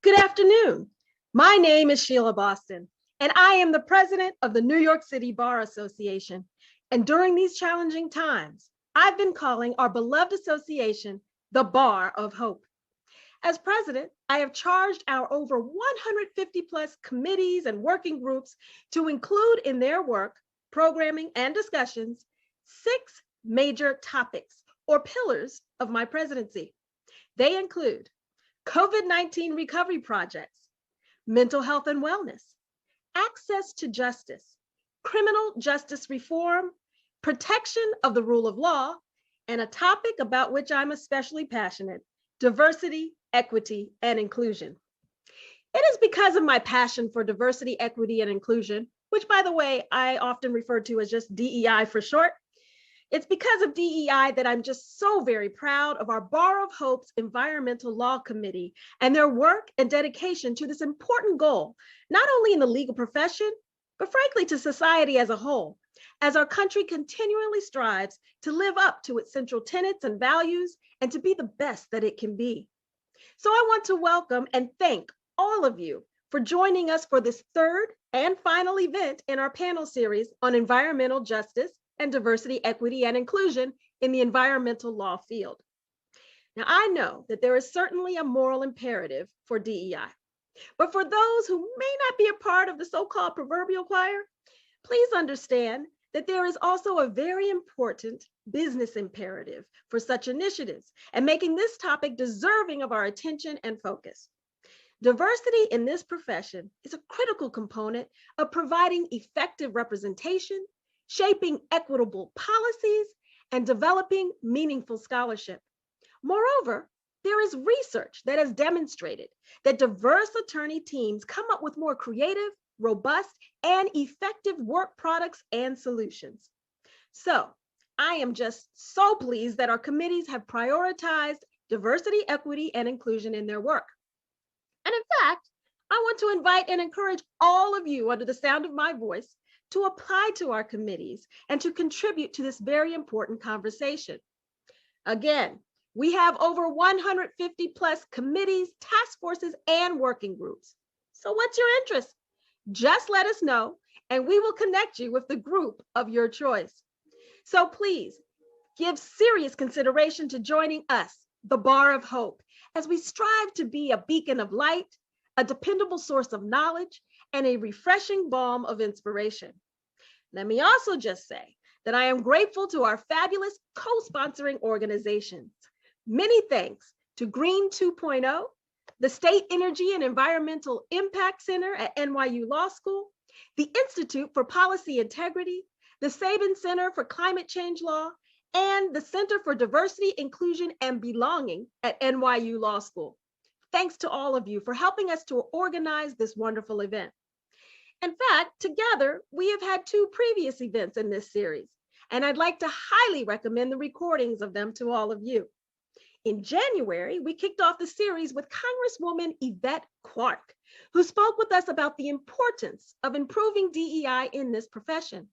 Good afternoon. My name is Sheila Boston, and I am the president of the New York City Bar Association. And during these challenging times, I've been calling our beloved association the Bar of Hope. As president, I have charged our over 150 plus committees and working groups to include in their work, programming, and discussions 6 major topics or pillars of my presidency. They include COVID-19 recovery projects, mental health and wellness, access to justice, criminal justice reform, protection of the rule of law, and a topic about which I'm especially passionate, diversity, equity, and inclusion. It is because of my passion for diversity, equity, and inclusion, which, by the way, I often refer to as just DEI for short. It's because of DEI that I'm just so very proud of our Bar of Hope's Environmental Law Committee and their work and dedication to this important goal, not only in the legal profession, but frankly to society as a whole, as our country continually strives to live up to its central tenets and values and to be the best that it can be. So I want to welcome and thank all of you for joining us for this third and final event in our panel series on environmental justice and diversity, equity, and inclusion in the environmental law field. Now, I know that there is certainly a moral imperative for DEI, but for those who may not be a part of the so-called proverbial choir, please understand that there is also a very important business imperative for such initiatives and making this topic deserving of our attention and focus. Diversity in this profession is a critical component of providing effective representation, shaping equitable policies, and developing meaningful scholarship. Moreover, there is research that has demonstrated that diverse attorney teams come up with more creative, robust, and effective work products and solutions. So, I am just so pleased that our committees have prioritized diversity, equity, and inclusion in their work. And in fact, I want to invite and encourage all of you under the sound of my voice to apply to our committees and to contribute to this very important conversation. Again, we have over 150 plus committees, task forces, and working groups. So what's your interest? Just let us know, and we will connect you with the group of your choice. So please give serious consideration to joining us, the Bar of Hope, as we strive to be a beacon of light, a dependable source of knowledge, and a refreshing balm of inspiration. Let me also just say that I am grateful to our fabulous co-sponsoring organizations. Many thanks to Green 2.0, the State Energy and Environmental Impact Center at NYU Law School, the Institute for Policy Integrity, the Sabin Center for Climate Change Law, and the Center for Diversity, Inclusion, and Belonging at NYU Law School. Thanks to all of you for helping us to organize this wonderful event. In fact, together, we have had 2 previous events in this series, and I'd like to highly recommend the recordings of them to all of you. In January, we kicked off the series with Congresswoman Yvette Clarke, who spoke with us about the importance of improving DEI in this profession.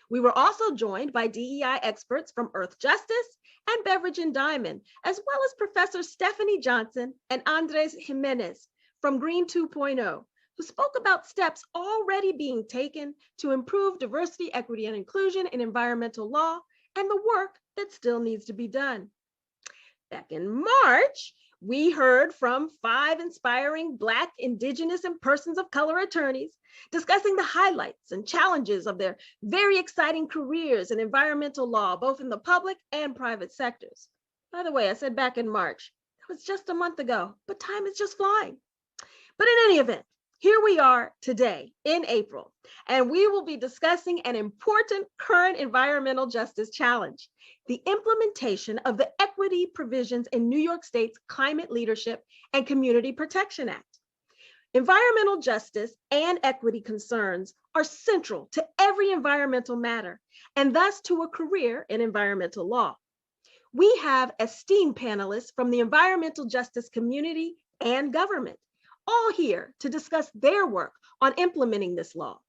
We were also joined by DEI experts from Earth Justice and Beverage and Diamond, as well as Professor Stephanie Johnson and Andres Jimenez from Green 2.0, who spoke about steps already being taken to improve diversity, equity, and inclusion in environmental law and the work that still needs to be done. Back in March, we heard from 5 inspiring Black, Indigenous, and persons of color attorneys discussing the highlights and challenges of their very exciting careers in environmental law, both in the public and private sectors. By the way, I said back in March, that was just a month ago, but time is just flying. But in any event, here we are today in April, and we will be discussing an important current environmental justice challenge, the implementation of the equity provisions in New York State's Climate Leadership and Community Protection Act. Environmental justice and equity concerns are central to every environmental matter, and thus to a career in environmental law. We have esteemed panelists from the environmental justice community and government, all here to discuss their work on implementing this law.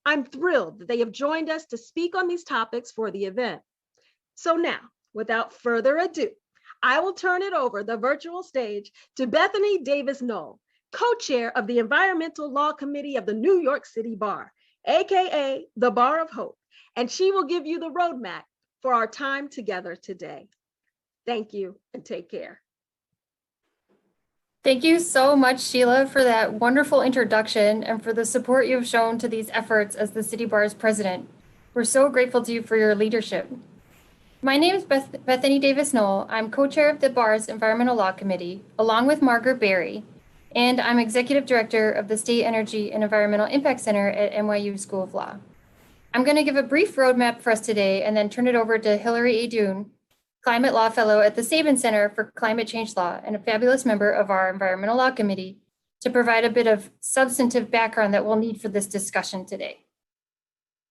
I'm thrilled that they have joined us to speak on these topics for the event. So now, without further ado, I will turn it over the virtual stage to Bethany Davis Knoll co-chair of the Environmental Law Committee of the New York City Bar, AKA the Bar of Hope, and she will give you the roadmap for our time together today. Thank you and take care. Thank you so much, Sheila, for that wonderful introduction and for the support you've shown to these efforts as the City Bar's president. We're so grateful to you for your leadership. My name is Bethany Davis Knoll. I'm co-chair of the Bar's Environmental Law Committee, along with Margaret Berry, and I'm executive director of the State Energy and Environmental Impact Center at NYU School of Law. I'm going to give a brief roadmap for us today and then turn it over to Hillary Aidun, Climate Law Fellow at the Sabin Center for Climate Change Law and a fabulous member of our Environmental Law Committee, to provide a bit of substantive background that we'll need for this discussion today.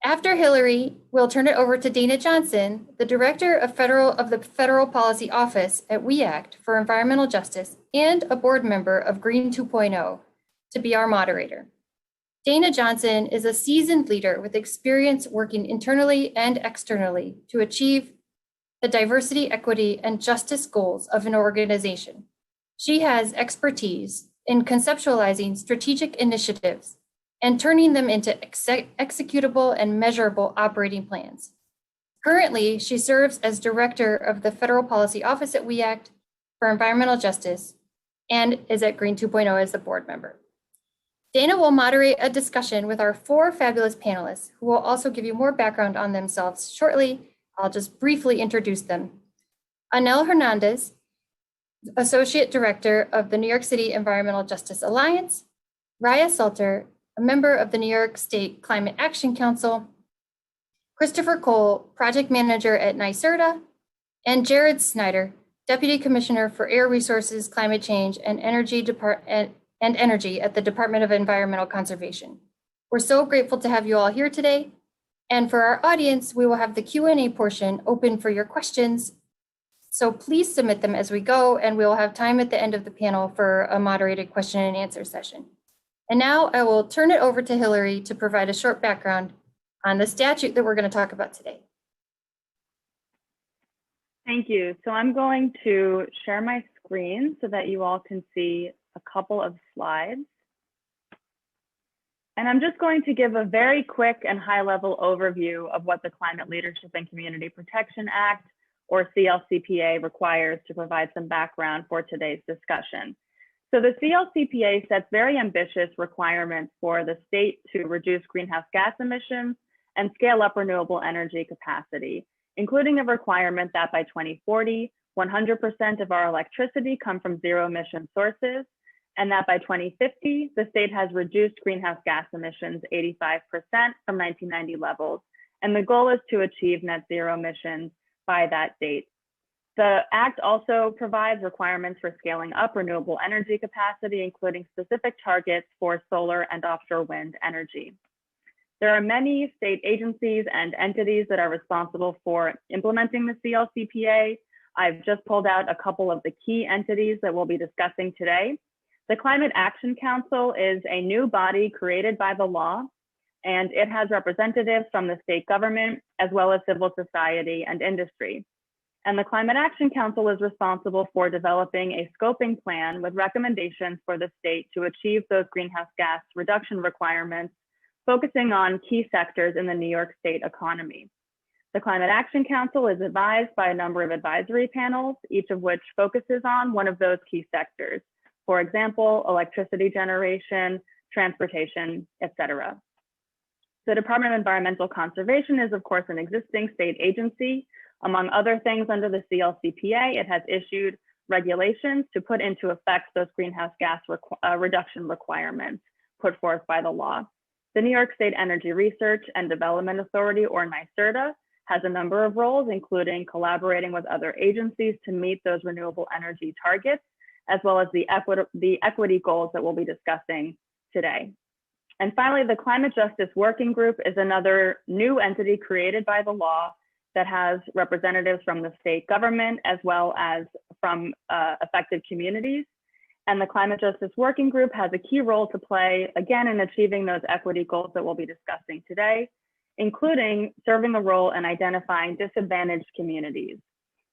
After Hillary, we'll turn it over to Dana Johnson, the Director of the Federal Policy Office at We Act for Environmental Justice and a board member of Green 2.0, to be our moderator. Dana Johnson is a seasoned leader with experience working internally and externally to achieve the diversity, equity, and justice goals of an organization. She has expertise in conceptualizing strategic initiatives and turning them into executable and measurable operating plans. Currently, she serves as director of the Federal Policy Office at We Act for Environmental Justice and is at Green 2.0 as the board member. Dana will moderate a discussion with our 4 fabulous panelists who will also give you more background on themselves shortly. I'll just briefly introduce them. Annel Hernandez, Associate Director of the New York City Environmental Justice Alliance, Raya Salter, a member of the New York State Climate Action Council, Christopher Cole, Project Manager at NYSERDA, and Jared Snyder, Deputy Commissioner for Air Resources, Climate Change, and Energy at the Department of Environmental Conservation. We're so grateful to have you all here today. And for our audience, we will have the Q&A portion open for your questions. So please submit them as we go, and we will have time at the end of the panel for a moderated question and answer session. And now I will turn it over to Hillary to provide a short background on the statute that we're going to talk about today. Thank you. So I'm going to share my screen so that you all can see a couple of slides. And I'm just going to give a very quick and high-level overview of what the Climate Leadership and Community Protection Act, or CLCPA, requires to provide some background for today's discussion. So the CLCPA sets very ambitious requirements for the state to reduce greenhouse gas emissions and scale up renewable energy capacity, including a requirement that by 2040, 100% of our electricity come from zero-emission sources, and that by 2050, the state has reduced greenhouse gas emissions 85% from 1990 levels. And the goal is to achieve net zero emissions by that date. The Act also provides requirements for scaling up renewable energy capacity, including specific targets for solar and offshore wind energy. There are many state agencies and entities that are responsible for implementing the CLCPA. I've just pulled out a couple of the key entities that we'll be discussing today. The Climate Action Council is a new body created by the law, and it has representatives from the state government, as well as civil society and industry. And the Climate Action Council is responsible for developing a scoping plan with recommendations for the state to achieve those greenhouse gas reduction requirements, focusing on key sectors in the New York State economy. The Climate Action Council is advised by a number of advisory panels, each of which focuses on one of those key sectors. For example, electricity generation, transportation, etc. The Department of Environmental Conservation is, of course, an existing state agency. Among other things, under the CLCPA, it has issued regulations to put into effect those greenhouse gas reduction requirements put forth by the law. The New York State Energy Research and Development Authority, or NYSERDA, has a number of roles, including collaborating with other agencies to meet those renewable energy targets, as well as the equity goals that we'll be discussing today. And finally, the Climate Justice Working Group is another new entity created by the law that has representatives from the state government, as well as from affected communities. And the Climate Justice Working Group has a key role to play, again, in achieving those equity goals that we'll be discussing today, including serving a role in identifying disadvantaged communities.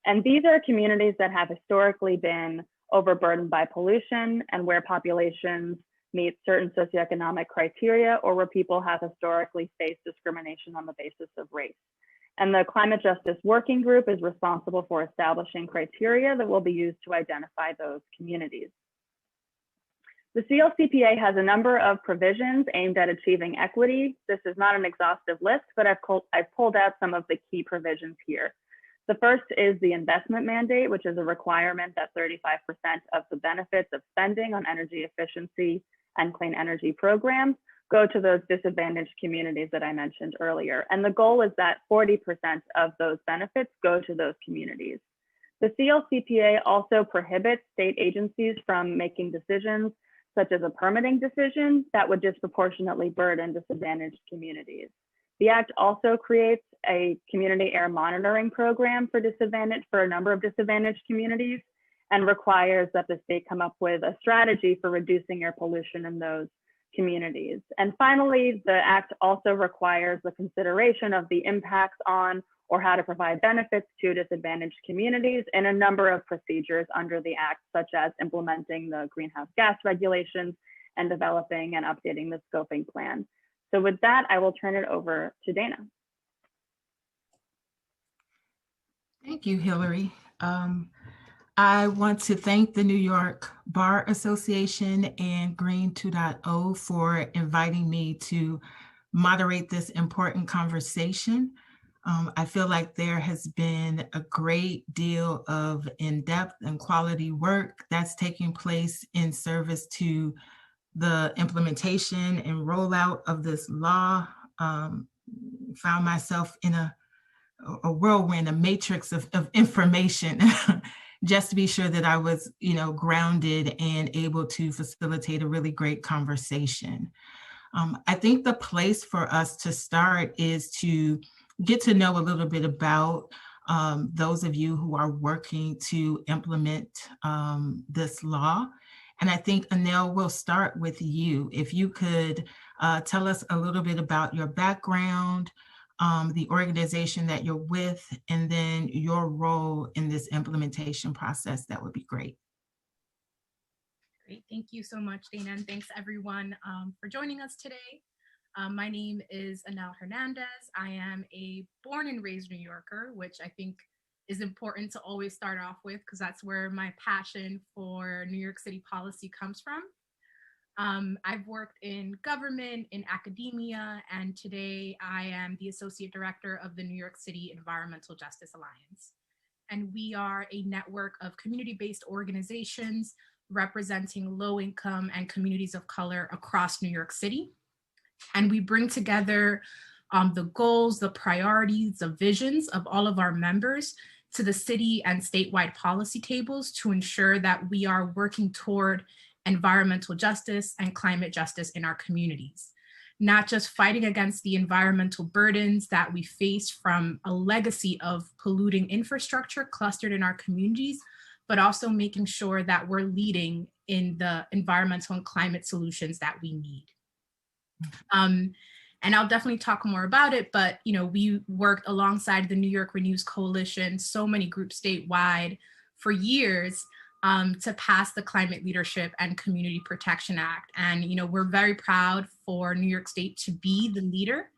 And these are communities that have historically been overburdened by pollution and where populations meet certain socioeconomic criteria or where people have historically faced discrimination on the basis of race. And the Climate Justice Working Group is responsible for establishing criteria that will be used to identify those communities. The CLCPA has a number of provisions aimed at achieving equity. This is not an exhaustive list, but I've pulled out some of the key provisions here. The first is the investment mandate, which is a requirement that 35% of the benefits of spending on energy efficiency and clean energy programs go to those disadvantaged communities that I mentioned earlier. And the goal is that 40% of those benefits go to those communities. The CLCPA also prohibits state agencies from making decisions such as a permitting decision that would disproportionately burden disadvantaged communities. The Act also creates a community air monitoring program for a number of disadvantaged communities and requires that the state come up with a strategy for reducing air pollution in those communities. And finally, the Act also requires the consideration of the impacts on or how to provide benefits to disadvantaged communities in a number of procedures under the Act, such as implementing the greenhouse gas regulations and developing and updating the scoping plan. So with that, I will turn it over to Dana. Thank you, Hillary. I want to thank the New York Bar Association and Green 2.0 for inviting me to moderate this important conversation. I feel like there has been a great deal of in-depth and quality work that's taking place in service to the implementation and rollout of this law. Found myself in a whirlwind, a matrix of information, just to be sure that I was, grounded and able to facilitate a really great conversation. I think the place for us to start is to get to know a little bit about those of you who are working to implement this law. And I think, Annel, we'll start with you. If you could tell us a little bit about your background, the organization that you're with, and then your role in this implementation process, that would be great. Great, thank you so much, Dana, and thanks everyone for joining us today. My name is Annel Hernandez. I am a born and raised New Yorker, which I think is important to always start off with because that's where my passion for New York City policy comes from. I've worked in government, in academia, and today I am the Associate Director of the New York City Environmental Justice Alliance. And we are a network of community-based organizations representing low-income and communities of color across New York City. And we bring together the goals, the priorities, the visions of all of our members to the city and statewide policy tables to ensure that we are working toward environmental justice and climate justice in our communities. Not just fighting against the environmental burdens that we face from a legacy of polluting infrastructure clustered in our communities, but also making sure that we're leading in the environmental and climate solutions that we need. And I'll definitely talk more about it, but we worked alongside the New York Renews Coalition, so many groups statewide for years to pass the Climate Leadership and Community Protection Act. And we're very proud for New York State to be the leader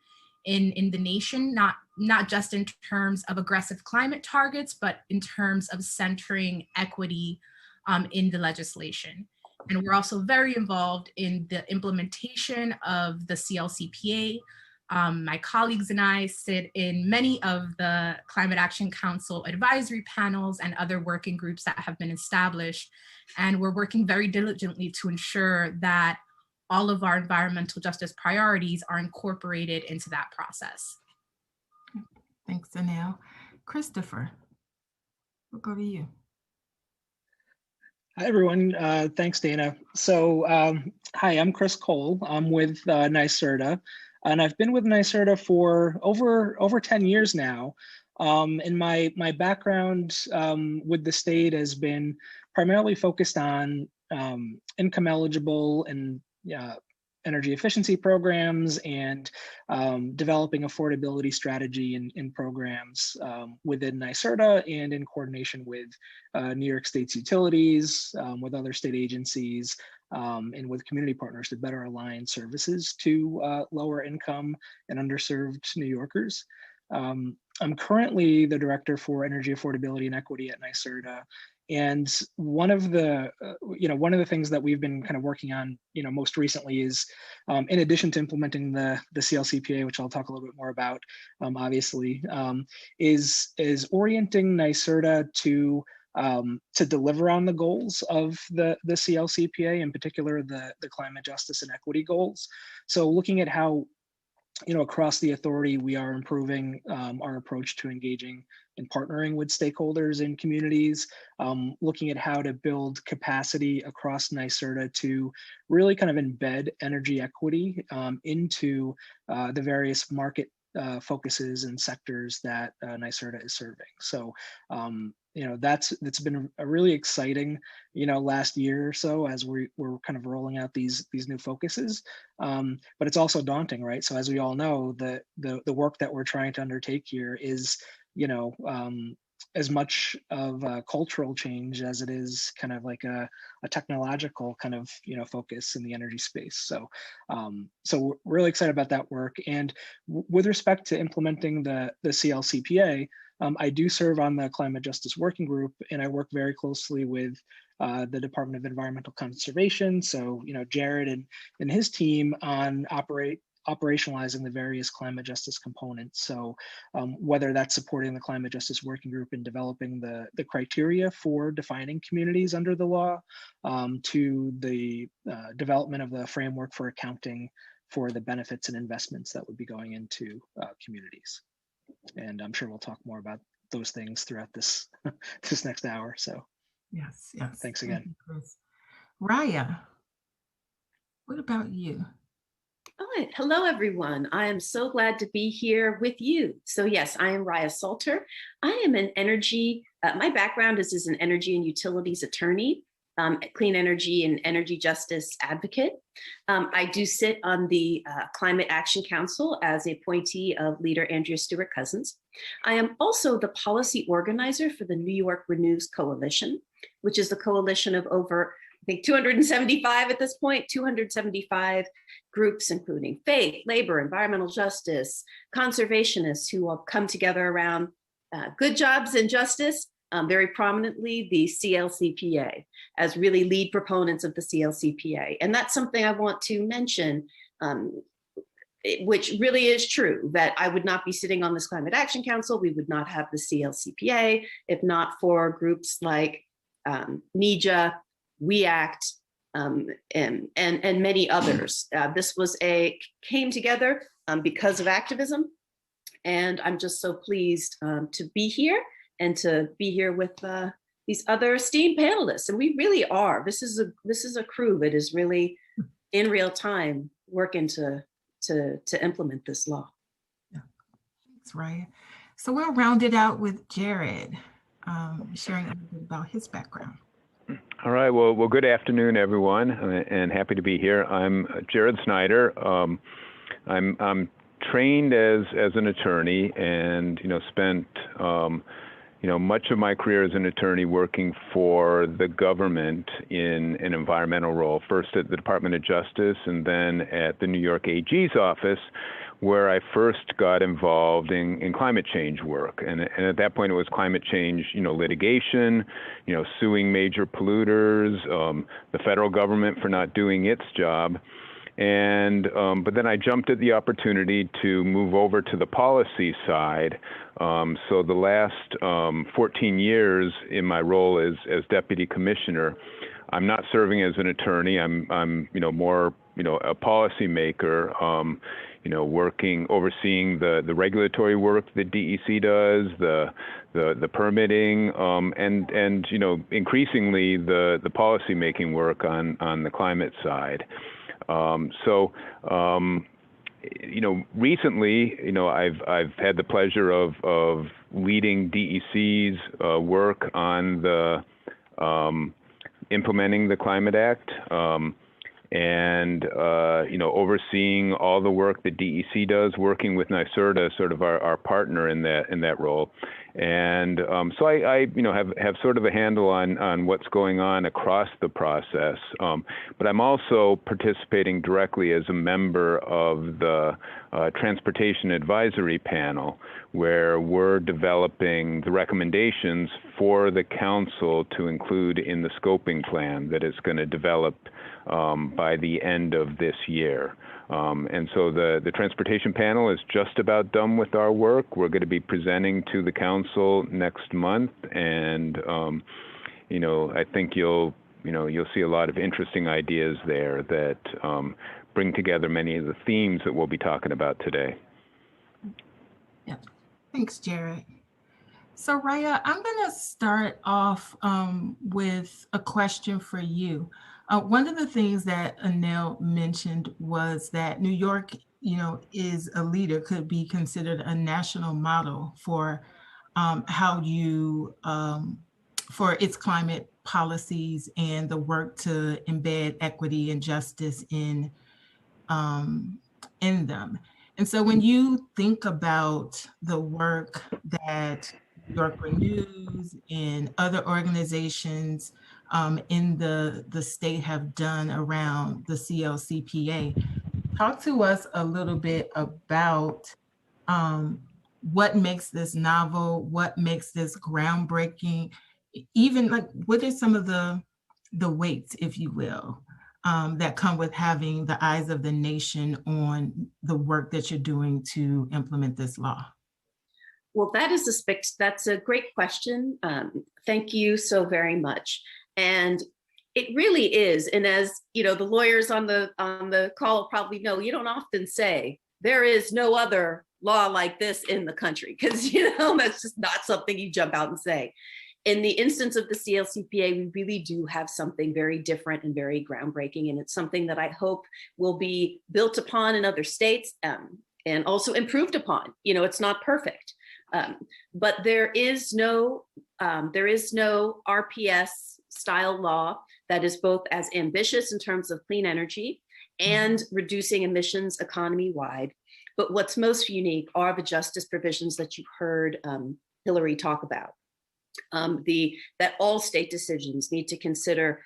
in the nation, not just in terms of aggressive climate targets, but in terms of centering equity in the legislation. And we're also very involved in the implementation of the CLCPA. My colleagues and I sit in many of the Climate Action Council advisory panels and other working groups that have been established. And we're working very diligently to ensure that all of our environmental justice priorities are incorporated into that process. Thanks, Annel. Christopher, we'll go to you. Hi, everyone. Thanks, Dana. So, hi, I'm Chris Cole. I'm with NYSERDA, and I've been with NYSERDA for over 10 years now. And my background with the state has been primarily focused on income eligible and energy efficiency programs and developing affordability strategy in programs within NYSERDA and in coordination with New York State's utilities, with other state agencies, and with community partners to better align services to lower income and underserved New Yorkers. I'm currently the director for energy affordability and equity at NYSERDA. And one of the things that we've been kind of working on, most recently is, in addition to implementing the CLCPA, which I'll talk a little bit more about, obviously, is orienting NYSERDA to deliver on the goals of the CLCPA, in particular the climate justice and equity goals. So looking at how, across the authority, we are improving our approach to engaging and partnering with stakeholders and communities, looking at how to build capacity across NYSERDA to really kind of embed energy equity into the various market focuses and sectors that NYSERDA is serving. So, that's been a really exciting, last year or so as we're kind of rolling out these new focuses. But it's also daunting, right? So as we all know, the work that we're trying to undertake here is, as much of a cultural change as it is kind of like a technological kind of focus in the energy space. So we're really excited about that work. And with respect to implementing the CLCPA, I do serve on the Climate Justice Working Group, and I work very closely with the Department of Environmental Conservation. So Jared and his team on operationalizing the various climate justice components. So whether that's supporting the Climate Justice Working Group in developing the criteria for defining communities under the law, to the development of the framework for accounting for the benefits and investments that would be going into communities. And I'm sure we'll talk more about those things throughout this next hour. So yes. Thanks again. Thank you, Chris. Raya, what about you? Oh, hello, everyone. I am so glad to be here with you. So yes, I am Raya Salter. I am an energy, my background is as an energy and utilities attorney, clean energy and energy justice advocate. I do sit on the Climate Action Council as a appointee of Leader Andrea Stewart-Cousins. I am also the policy organizer for the New York Renews Coalition, which is the coalition of over, I think, 275 at this point, 275 groups, including faith, labor, environmental justice, conservationists, who all come together around good jobs and justice, very prominently the CLCPA, as really lead proponents of the CLCPA. And that's something I want to mention, which really is true, that I would not be sitting on this Climate Action Council, we would not have the CLCPA, if not for groups like NEJA, We Act, and many others. This came together because of activism. And I'm just so pleased to be here and to be here with these other esteemed panelists. And we really are, this is a crew that is really in real time working to implement this law. Yeah. Thanks, Raya. So we'll round it out with Jared sharing a little bit about his background. All right. Well, good afternoon, everyone, and happy to be here. I'm Jared Snyder. I'm trained as an attorney, and spent much of my career as an attorney working for the government in an environmental role. First at the Department of Justice, and then at the New York AG's office, where I first got involved in climate change work. And at that point, it was climate change, litigation, suing major polluters, the federal government for not doing its job. And but then I jumped at the opportunity to move over to the policy side. So the last 14 years in my role as deputy commissioner, I'm not serving as an attorney. I'm more a policymaker. Overseeing the regulatory work that DEC does, the permitting, and increasingly the policy making work on the climate side. Recently, I've had the pleasure of leading DEC's work on the implementing the Climate Act. And overseeing all the work that DEC does, working with NYSERDA, sort of our partner in that role. And so I have sort of a handle on what's going on across the process. But I'm also participating directly as a member of the Transportation Advisory Panel, where we're developing the recommendations for the council to include in the scoping plan that is going to develop by the end of this year. And so the transportation panel is just about done with our work. We're going to be presenting to the council next month, and I think you'll see a lot of interesting ideas there that bring together many of the themes that we'll be talking about today. Yeah, thanks, Jared. So Raya, I'm going to start off with a question for you. One of the things that Annel mentioned was that New York, is a leader, could be considered a national model for how for its climate policies and the work to embed equity and justice in them. And so when you think about the work that New York Renews and other organizations in the state have done around the CLCPA, talk to us a little bit about what makes this novel, what makes this groundbreaking, even like what are some of the weights, if you will, that come with having the eyes of the nation on the work that you're doing to implement this law? Well, that's a great question. Thank you so very much. And it really is. And as the lawyers on the call probably know, you don't often say there is no other law like this in the country, because that's just not something you jump out and say. In the instance of the CLCPA, we really do have something very different and very groundbreaking, and it's something that I hope will be built upon in other states and also improved upon. It's not perfect, but there is no RPS style law that is both as ambitious in terms of clean energy and reducing emissions economy-wide. But what's most unique are the justice provisions that you heard Hillary talk about. That all state decisions need to consider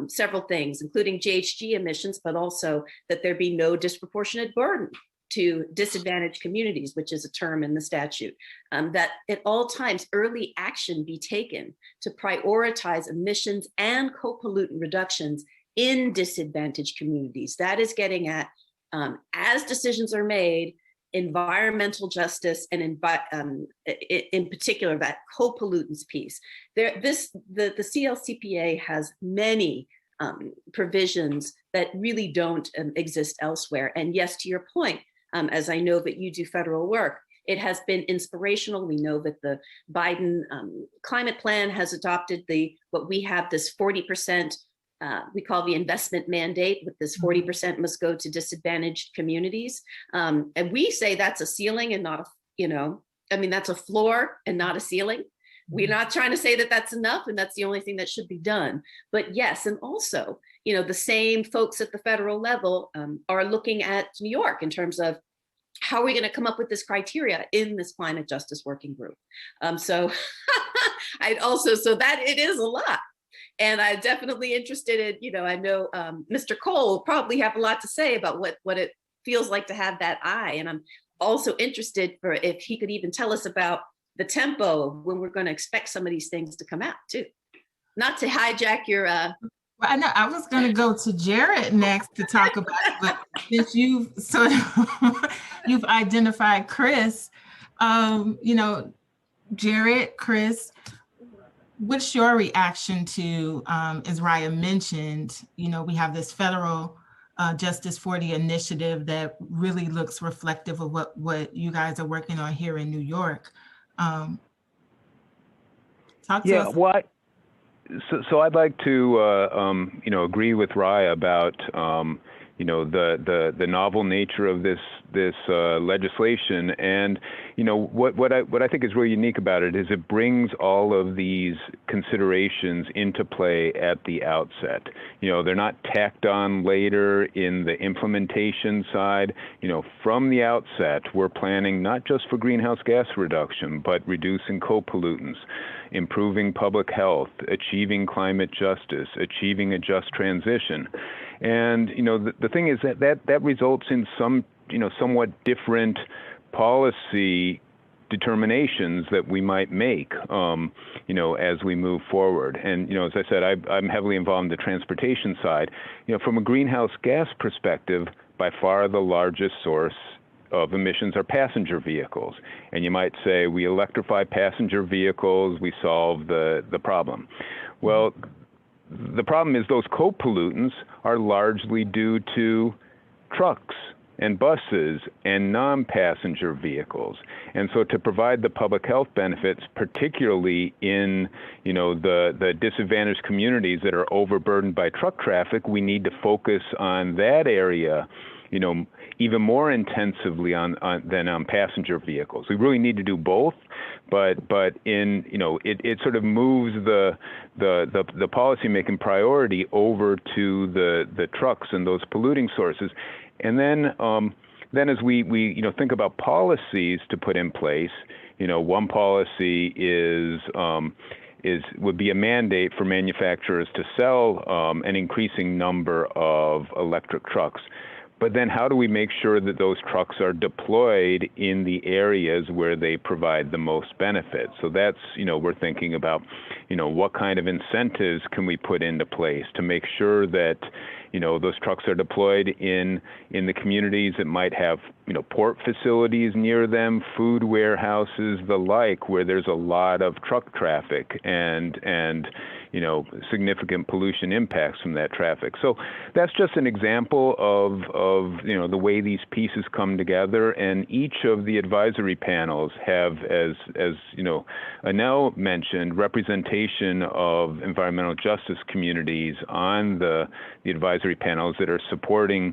several things, including GHG emissions, but also that there be no disproportionate burden to disadvantaged communities, which is a term in the statute, that at all times early action be taken to prioritize emissions and co-pollutant reductions in disadvantaged communities. That is getting at, as decisions are made, environmental justice, and in particular that co-pollutants piece. The CLCPA has many provisions that really don't exist elsewhere. And yes, to your point, as I know that you do federal work, it has been inspirational. We know that the Biden climate plan has adopted what we have, this 40%, we call the investment mandate, with this 40% must go to disadvantaged communities. And we say that's a ceiling and not that's a floor and not a ceiling. We're not trying to say that that's enough and that's the only thing that should be done. But yes, and also, the same folks at the federal level are looking at New York in terms of how are we going to come up with this criteria in this climate justice working group. So that it is a lot. And I'm definitely interested in, I know Mr. Cole will probably have a lot to say about what it feels like to have that eye. And I'm also interested for if he could even tell us about the tempo of when we're going to expect some of these things to come out too. Not to hijack your... Well, I know I was going to go to Jared next to talk about it, but since you've sort of you've identified Chris, Jared, Chris, what's your reaction to, as Raya mentioned, we have this federal Justice 40 initiative that really looks reflective of what you guys are working on here in New York. Talk to us. What? So I'd like to, agree with Raya about, the novel nature of this legislation. And what I think is really unique about it is it brings all of these considerations into play at the outset. They're not tacked on later in the implementation side. From the outset, we're planning not just for greenhouse gas reduction, but reducing co-pollutants, improving public health, achieving climate justice, achieving a just transition. And the thing is that results in some somewhat different policy determinations that we might make as we move forward. And as I said, I'm heavily involved in the transportation side. From a greenhouse gas perspective, by far the largest source of emissions are passenger vehicles. And you might say, we electrify passenger vehicles, we solve the problem. Well, the problem is those co-pollutants are largely due to trucks and buses and non-passenger vehicles. And so to provide the public health benefits, particularly in the disadvantaged communities that are overburdened by truck traffic, we need to focus on that area even more intensively than on passenger vehicles. We really need to do both, but it sort of moves the policymaking priority over to the trucks and those polluting sources. And then as we think about policies to put in place, one policy would be a mandate for manufacturers to sell an increasing number of electric trucks. But then how do we make sure that those trucks are deployed in the areas where they provide the most benefit? So that's, we're thinking about, what kind of incentives can we put into place to make sure that, those trucks are deployed in the communities that might have, port facilities near them, food warehouses, the like, where there's a lot of truck traffic and significant pollution impacts from that traffic. So that's just an example of the way these pieces come together. And each of the advisory panels have, as Annel mentioned, representation of environmental justice communities on the advisory panels that are supporting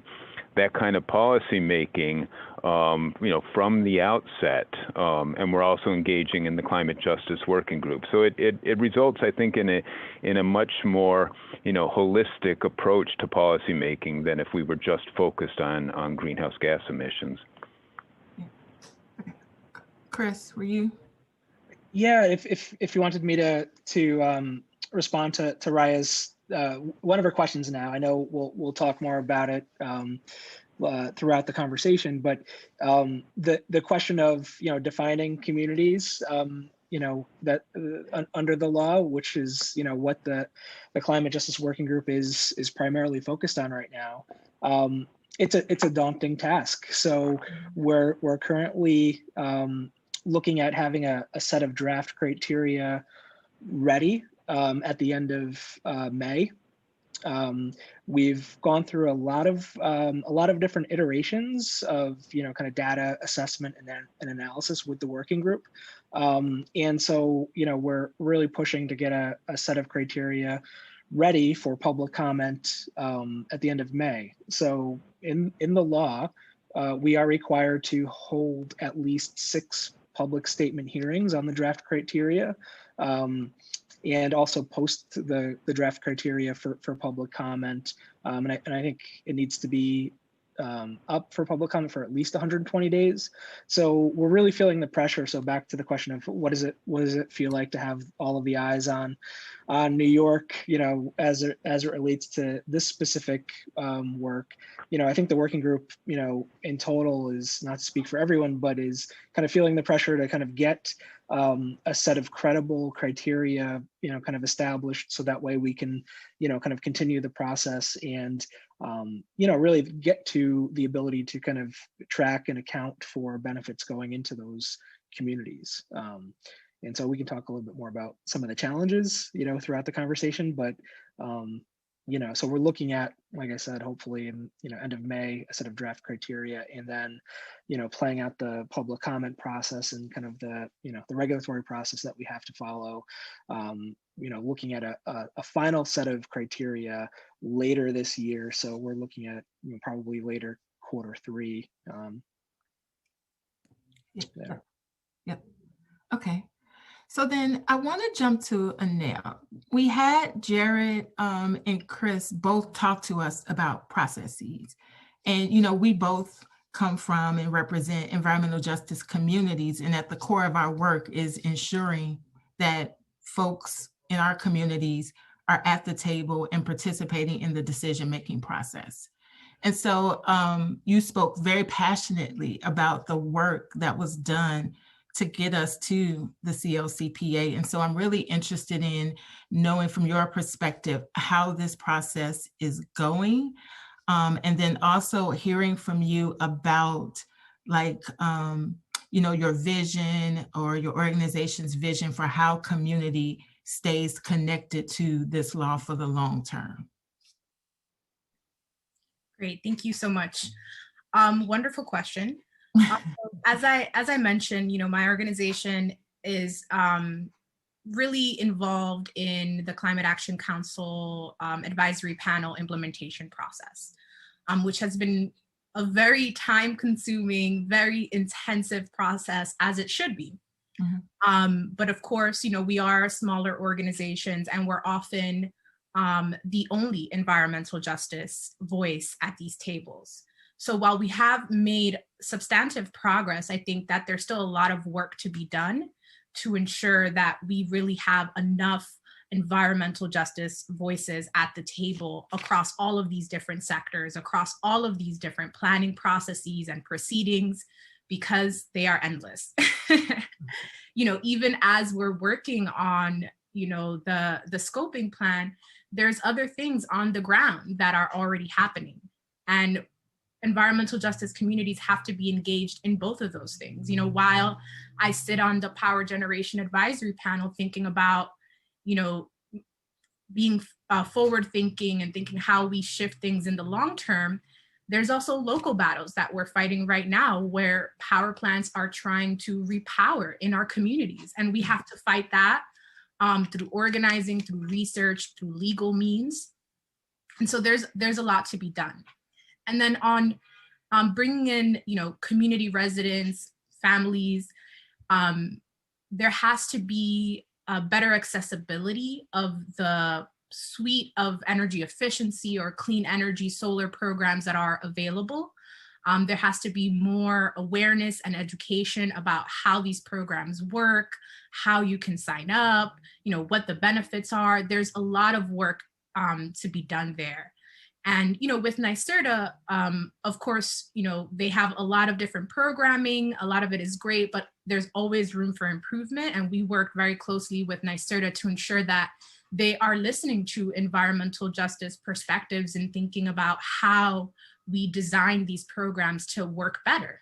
that kind of policy making, from the outset, and we're also engaging in the climate justice working group. So it results, I think, in a much more holistic approach to policy making than if we were just focused on greenhouse gas emissions. Chris, were you? Yeah, if you wanted me to respond to Raya's one of her questions now. I know we'll talk more about it throughout the conversation, but the question of defining communities that under the law, which is what the climate justice working group is primarily focused on right now. It's a daunting task. So we're currently looking at having a set of draft criteria ready at the end of May. We've gone through a lot of different iterations of kind of data assessment and analysis with the working group, and so we're really pushing to get a set of criteria ready for public comment at the end of May. So in the law, we are required to hold at least 6 public statement hearings on the draft criteria. And also post the draft criteria for public comment. And I think it needs to be up for public comment for at least 120 days. So we're really feeling the pressure. So back to the question of what does it feel like to have all of the eyes on New York, as it relates to this specific work. I think the working group, in total, is, not to speak for everyone, but is kind of feeling the pressure to kind of get a set of credible criteria, kind of established, so that way we can, kind of continue the process and, really get to the ability to kind of track and account for benefits going into those communities. And so we can talk a little bit more about some of the challenges, throughout the conversation, but So we're looking at, like I said, hopefully in, end of May, a set of draft criteria, and then, playing out the public comment process and kind of the, the regulatory process that we have to follow, looking at a final set of criteria later this year. So we're looking at probably later Q3. There. Yep. Okay. So then I want to jump to Annel. We had Jared and Chris both talk to us about processes. And, we both come from and represent environmental justice communities. And at the core of our work is ensuring that folks in our communities are at the table and participating in the decision-making process. And so you spoke very passionately about the work that was done to get us to the CLCPA. And so I'm really interested in knowing from your perspective how this process is going. And then also hearing from you about your vision or your organization's vision for how community stays connected to this law for the long term. Great, thank you so much. Wonderful question. As I mentioned, my organization is really involved in the Climate Action Council advisory panel implementation process, which has been a very time-consuming, very intensive process, as it should be. Mm-hmm. But of course, we are smaller organizations, and we're often the only environmental justice voice at these tables. So while we have made substantive progress, I think that there's still a lot of work to be done to ensure that we really have enough environmental justice voices at the table across all of these different sectors, across all of these different planning processes and proceedings, because they are endless. Even as we're working on, the scoping plan, there's other things on the ground that are already happening. And environmental justice communities have to be engaged in both of those things. While I sit on the power generation advisory panel thinking about, being forward thinking and thinking how we shift things in the long term, there's also local battles that we're fighting right now where power plants are trying to repower in our communities. And we have to fight that through organizing, through research, through legal means. And so there's a lot to be done. And then on bringing in, community residents, families, there has to be a better accessibility of the suite of energy efficiency or clean energy solar programs that are available. There has to be more awareness and education about how these programs work, how you can sign up, what the benefits are. There's a lot of work to be done there. And, with NYSERDA, of course, they have a lot of different programming. A lot of it is great, but there's always room for improvement. And we work very closely with NYSERDA to ensure that they are listening to environmental justice perspectives and thinking about how we design these programs to work better.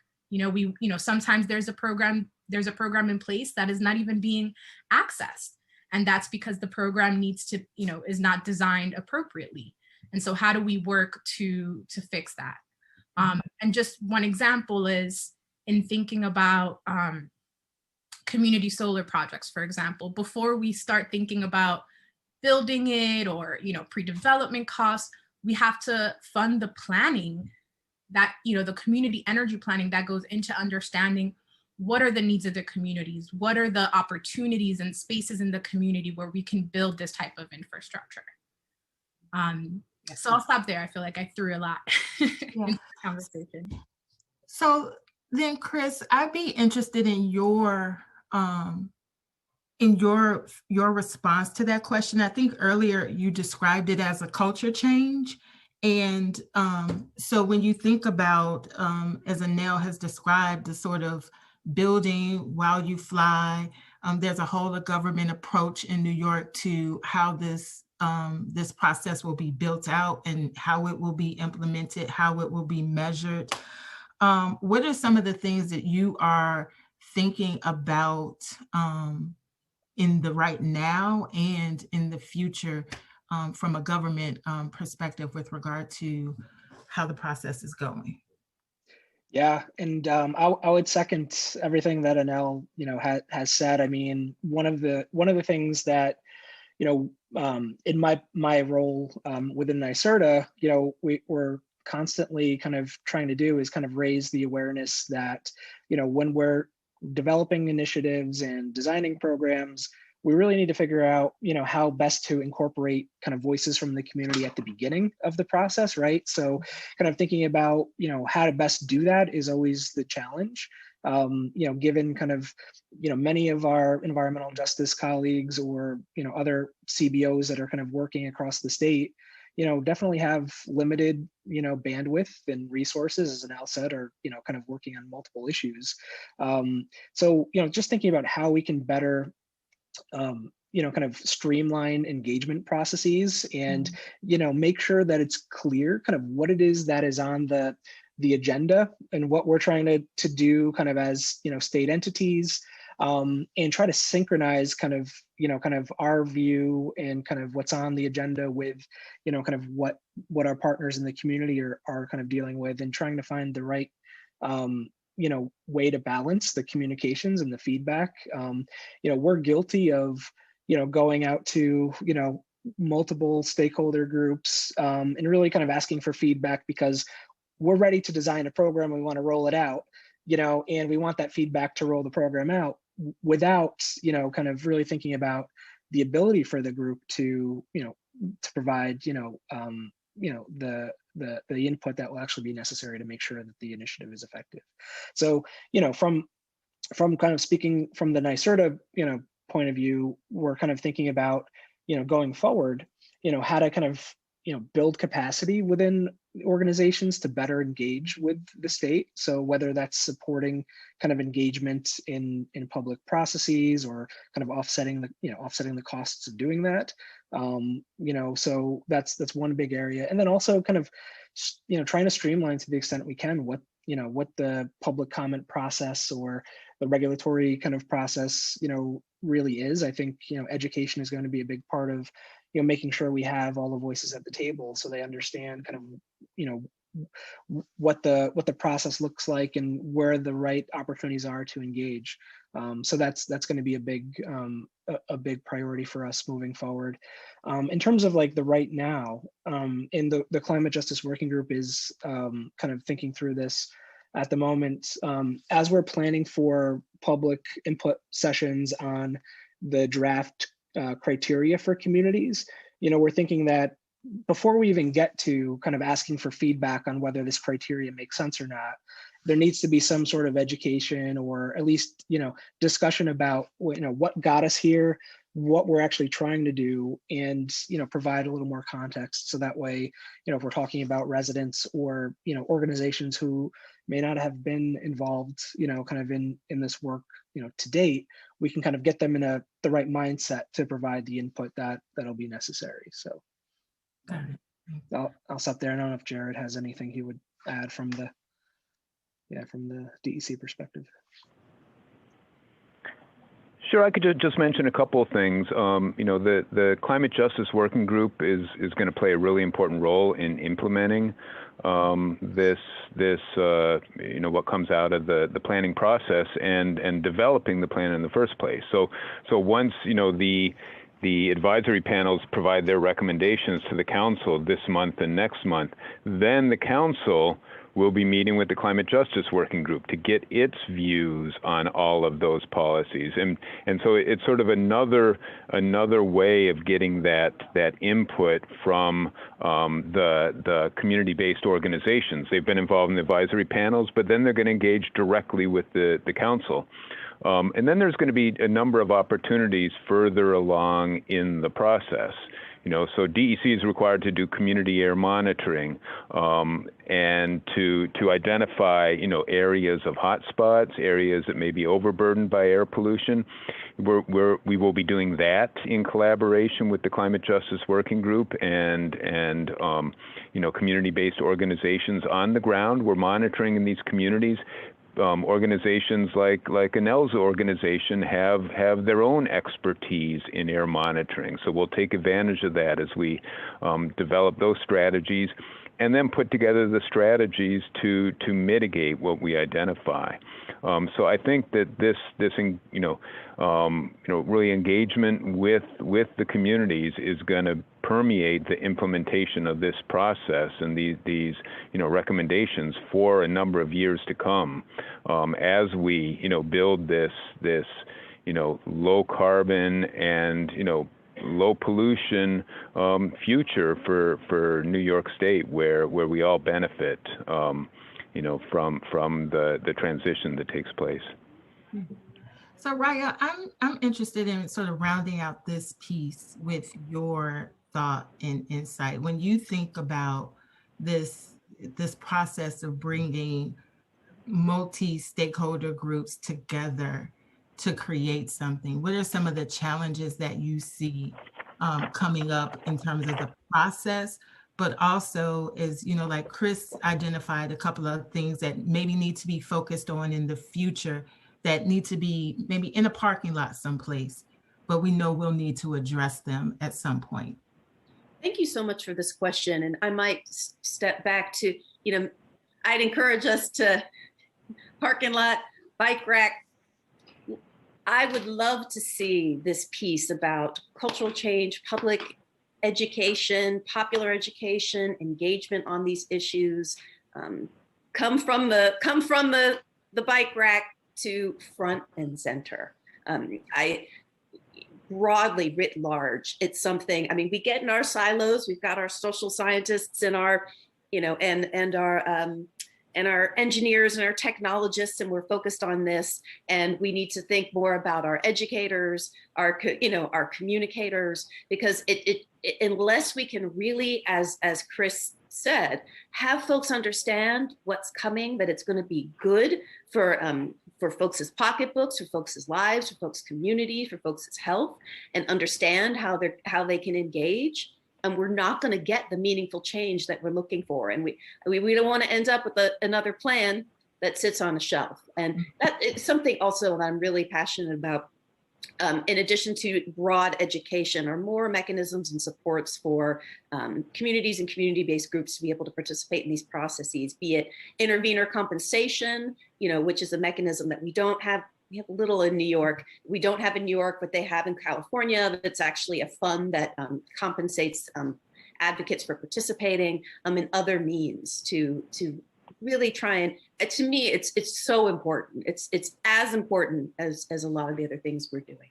Sometimes there's a program in place that is not even being accessed. And that's because the program needs to, is not designed appropriately. And so how do we work to fix that? And just one example is in thinking about community solar projects, for example, before we start thinking about building it or, pre-development costs, we have to fund the planning that, the community energy planning that goes into understanding what are the needs of the communities, what are the opportunities and spaces in the community where we can build this type of infrastructure. So I'll stop there. I feel like I threw a lot into the conversation. So then, Chris, I'd be interested in your response to that question. I think earlier you described it as a culture change. And so when you think about, as Annel has described, the sort of building while you fly, there's a whole of government approach in New York to how this process will be built out and how it will be implemented, how it will be measured. What are some of the things that you are thinking about in the right now and in the future from a government perspective with regard to how the process is going. Yeah, and I would second everything that Annel, has said. I mean, one of the things that, in my role within NYSERDA, we're constantly kind of trying to do is kind of raise the awareness that, when we're developing initiatives and designing programs, we really need to figure out, how best to incorporate kind of voices from the community at the beginning of the process, right? So kind of thinking about, how to best do that is always the challenge. Given kind of, many of our environmental justice colleagues or, other CBOs that are kind of working across the state, definitely have limited, bandwidth and resources, as Annel said, or, kind of working on multiple issues. So, just thinking about how we can better kind of streamline engagement processes and, make sure that it's clear kind of what it is that is on the agenda and what we're trying to do kind of as, state entities, and try to synchronize kind of our view and kind of what's on the agenda with, kind of what our partners in the community are kind of dealing with, and trying to find the right, way to balance the communications and the feedback. We're guilty of, going out to, multiple stakeholder groups, and really kind of asking for feedback because we're ready to design a program. We want to roll it out, and we want that feedback to roll the program out without, kind of really thinking about the ability for the group to, to provide, the input that will actually be necessary to make sure that the initiative is effective. So, from kind of speaking from the NYSERDA, point of view, we're kind of thinking about, going forward, how to kind of, build capacity within organizations to better engage with the state. So whether that's supporting kind of engagement in public processes or kind of offsetting the costs of doing that. So that's one big area. And then also kind of, trying to streamline to the extent we can what the public comment process or the regulatory kind of process, really is. I think, education is going to be a big part of, making sure we have all the voices at the table so they understand kind of, what the process looks like and where the right opportunities are to engage. So that's going to be a big priority for us moving forward. In terms of like the right now, and the Climate Justice Working Group is kind of thinking through this at the moment, as we're planning for public input sessions on the draft criteria for communities. We're thinking that before we even get to kind of asking for feedback on whether this criteria makes sense or not, there needs to be some sort of education or at least, discussion about, what got us here, what we're actually trying to do, and, provide a little more context. So that way, if we're talking about residents or, organizations who may not have been involved, kind of in this work, to date, we can kind of get them in the right mindset to provide the input that'll be necessary. So I'll stop there. I don't know if Jared has anything he would add from the DEC perspective. Sure, I could just mention a couple of things. The Climate Justice Working Group is going to play a really important role in implementing this what comes out of the planning process and developing the plan in the first place. So once the advisory panels provide their recommendations to the council this month and next month, then the council will be meeting with the Climate Justice Working Group to get its views on all of those policies. And so it's sort of another way of getting that input from the community-based organizations. They've been involved in the advisory panels, but then they're going to engage directly with the council. And then there's going to be a number of opportunities further along in the process. So DEC is required to do community air monitoring and to identify, areas of hotspots, areas that may be overburdened by air pollution. We will be doing that in collaboration with the Climate Justice Working Group and community-based organizations on the ground. We're monitoring in these communities. organizations like Annel's organization have their own expertise in air monitoring. So we'll take advantage of that as we develop those strategies, and then put together the strategies to mitigate what we identify. So I think that this really engagement with the communities is going to permeate the implementation of this process and these recommendations for a number of years to come, as we build this low carbon and low pollution future for New York State, where we all benefit from the transition that takes place. So Raya, I'm interested in sort of rounding out this piece with your thought and insight. When you think about this process of bringing multi-stakeholder groups together to create something, what are some of the challenges that you see coming up in terms of the process, but also as, like Chris identified a couple of things that maybe need to be focused on in the future that need to be maybe in a parking lot someplace, but we know we'll need to address them at some point? Thank you so much for this question. And I might step back to, I'd encourage us to parking lot, bike rack. I would love to see this piece about cultural change, public education, popular education, engagement on these issues, come from the bike rack to front and center. I broadly writ large, it's something, we get in our silos, we've got our social scientists and our, and our engineers and our technologists, and we're focused on this. And we need to think more about our educators, our communicators, because unless we can really, as Chris said, have folks understand what's coming, that it's going to be good for folks' pocketbooks, for folks' lives, for folks' communities, for folks' health, and understand how they can engage, and we're not going to get the meaningful change that we're looking for. And we don't want to end up with another plan that sits on a shelf. And that is something also that I'm really passionate about. In addition to broad education, are more mechanisms and supports for communities and community-based groups to be able to participate in these processes, be it intervenor compensation, which is a mechanism that we don't have. We have a little in New York. We don't have in New York, but they have in California. That's actually a fund that compensates advocates for participating in other means to really try and, to me, it's so important. It's as important as a lot of the other things we're doing.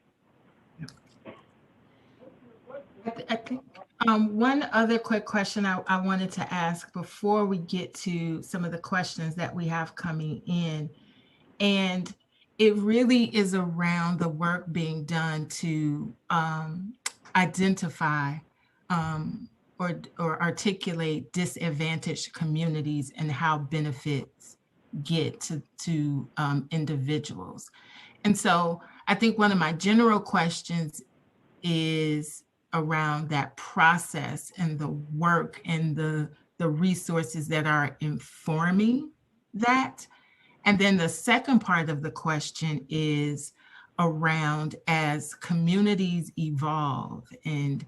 I think one other quick question I wanted to ask before we get to some of the questions that we have coming in, and it really is around the work being done to identify or articulate disadvantaged communities and how benefits get to individuals. And so I think one of my general questions is around that process and the work and the resources that are informing that. And then the second part of the question is around, as communities evolve and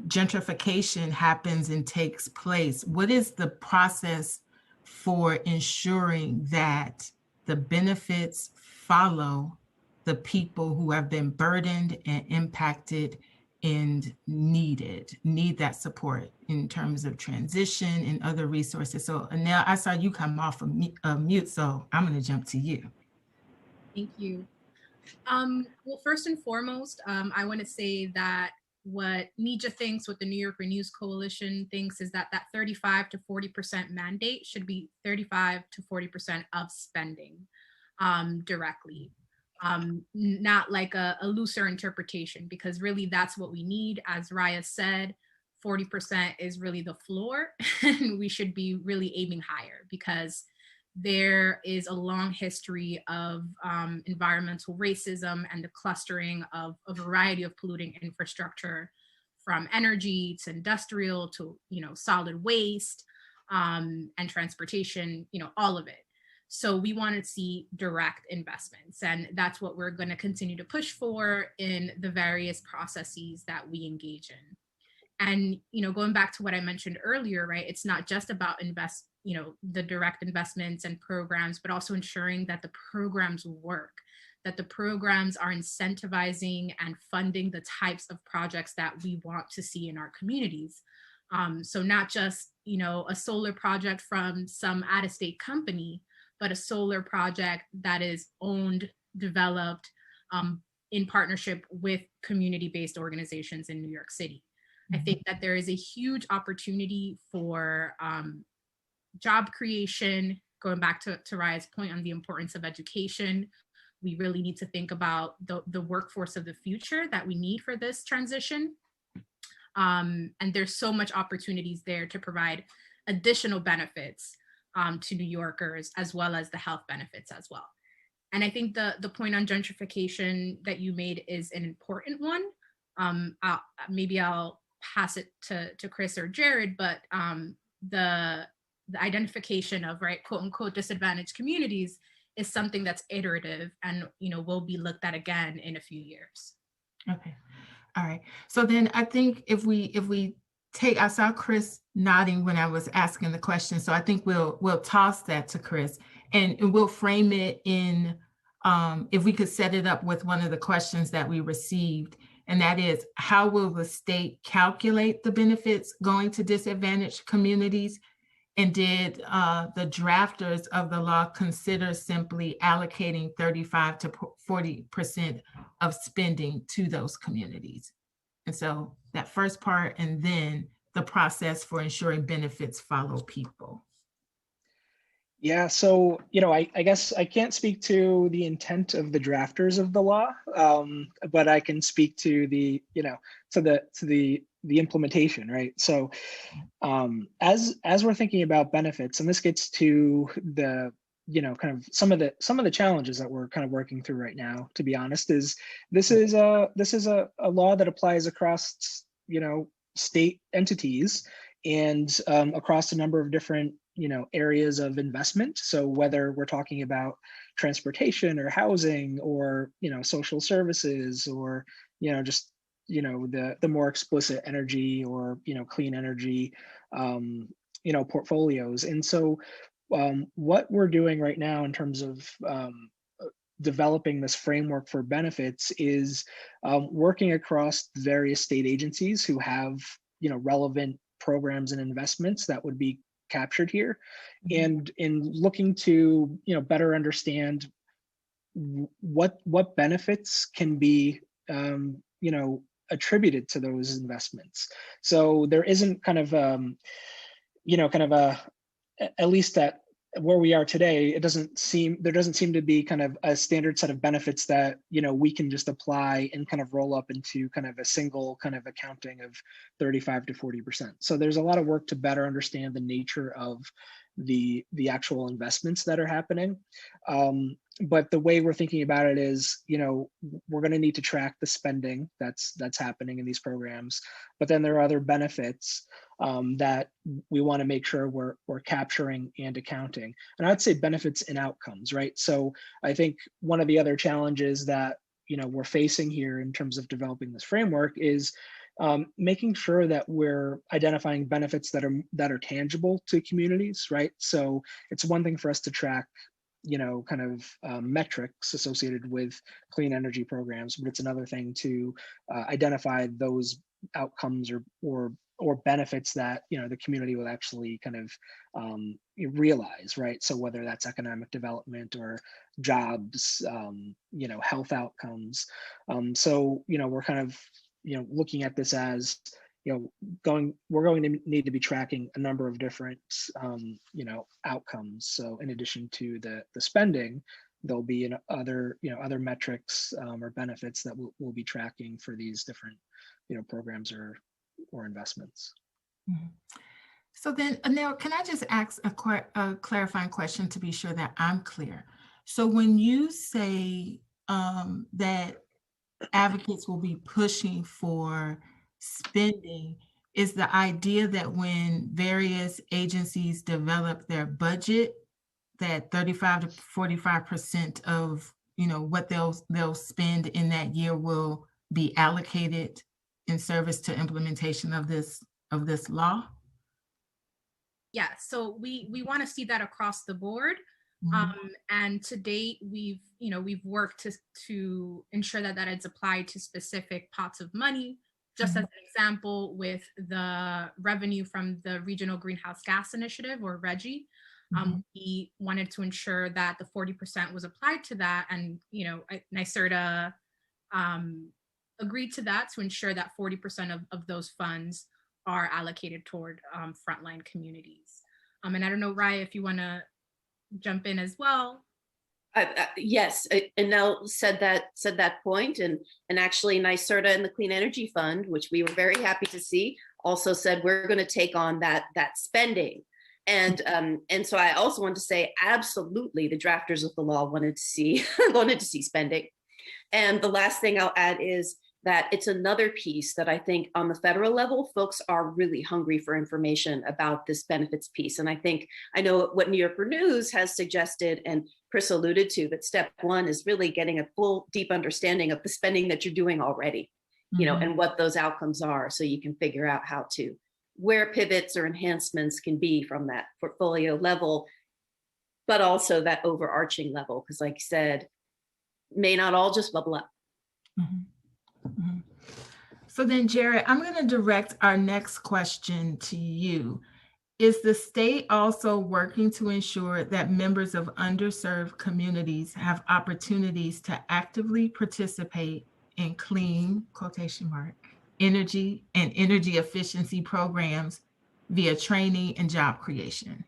gentrification happens and takes place, what is the process for ensuring that the benefits follow the people who have been burdened and impacted and need that support in terms of transition and other resources? So Annel, I saw you come off of mute, so I'm going to jump to you. Thank you. Well, first and foremost, I want to say that what NEJA thinks, what the New York Renews Coalition thinks, is that 35 to 40% mandate should be 35 to 40% of spending directly. Not like a looser interpretation, because really that's what we need. As Raya said, 40% is really the floor, and we should be really aiming higher, because there is a long history of environmental racism and the clustering of a variety of polluting infrastructure, from energy to industrial to solid waste and transportation, all of it. So we want to see direct investments, and that's what we're going to continue to push for in the various processes that we engage in. And, going back to what I mentioned earlier, right, it's not just about the direct investments and programs, but also ensuring that the programs work, that the programs are incentivizing and funding the types of projects that we want to see in our communities. So not just, a solar project from some out-of-state company, but a solar project that is owned, developed in partnership with community-based organizations in New York City. I think that there is a huge opportunity for job creation. Going back to Raya's point on the importance of education, we really need to think about the workforce of the future that we need for this transition. And there's so much opportunities there to provide additional benefits to New Yorkers, as well as the health benefits as well. And I think the point on gentrification that you made is an important one. I'll pass it to Chris or Jared, but the identification of, right, quote unquote, disadvantaged communities is something that's iterative and, will be looked at again in a few years. Okay. All right. So then I think if we take, I saw Chris nodding when I was asking the question. So I think we'll toss that to Chris and we'll frame it in, if we could set it up with one of the questions that we received. And that is, how will the state calculate the benefits going to disadvantaged communities? And did the drafters of the law consider simply allocating 35 to 40% of spending to those communities? And so that first part, and then the process for ensuring benefits follow people. Yeah, so I guess I can't speak to the intent of the drafters of the law, but I can speak to the the implementation, right? So as we're thinking about benefits, and this gets to the kind of some of the challenges that we're kind of working through right now, to be honest, is this is a law that applies across state entities and across a number of different areas of investment. So whether we're talking about transportation or housing or social services or just the more explicit energy or clean energy portfolios. And so what we're doing right now in terms of developing this framework for benefits is working across various state agencies who have relevant programs and investments that would be captured here, and in looking to better understand what benefits can be attributed to those investments. So there isn't kind of at least at where we are today, there doesn't seem to be kind of a standard set of benefits that we can just apply and kind of roll up into kind of a single kind of accounting of 35 to 40%. So there's a lot of work to better understand the nature of the actual investments that are happening. But the way we're thinking about it is, we're going to need to track the spending that's happening in these programs. But then there are other benefits that we want to make sure we're capturing and accounting. And I'd say benefits and outcomes, right? So I think one of the other challenges that we're facing here in terms of developing this framework is making sure that we're identifying benefits that are tangible to communities, right? So it's one thing for us to track kind of metrics associated with clean energy programs, but it's another thing to identify those outcomes or benefits that the community will actually kind of realize, right? So whether that's economic development or jobs, health outcomes. So we're kind of looking at this as we're going to need to be tracking a number of different outcomes. So in addition to the spending, there'll be other metrics or benefits that we'll be tracking for these different programs or investments. Mm-hmm. So then, Annel, can I just ask a clarifying question to be sure that I'm clear? So when you say that advocates will be pushing for spending, is the idea that when various agencies develop their budget that 35 to 45% of what they'll spend in that year will be allocated in service to implementation of this law? Yeah, so we want to see that across the board. And to date, we've worked to ensure that it's applied to specific pots of money. Just as an example, with the revenue from the Regional Greenhouse Gas Initiative, or RGGI, we wanted to ensure that the 40% was applied to that, and NYSERDA agreed to that, to ensure that 40% of those funds are allocated toward frontline communities. And I don't know, Raya, if you want to jump in as well. Yes, Annel said that point, and actually NYSERDA and the Clean Energy Fund, which we were very happy to see, also said we're going to take on that spending. And so I also want to say, absolutely, the drafters of the law wanted to see spending. And the last thing I'll add is that it's another piece that I think on the federal level, folks are really hungry for information about this benefits piece. And I know what New Yorker News has suggested, and Chris alluded to, that step one is really getting a full, deep understanding of the spending that you're doing already, and what those outcomes are, so you can figure out where pivots or enhancements can be from that portfolio level, but also that overarching level, because like I said, may not all just bubble up. So then, Jared, I'm going to direct our next question to you. Is the state also working to ensure that members of underserved communities have opportunities to actively participate in clean, quotation mark, energy and energy efficiency programs via training and job creation?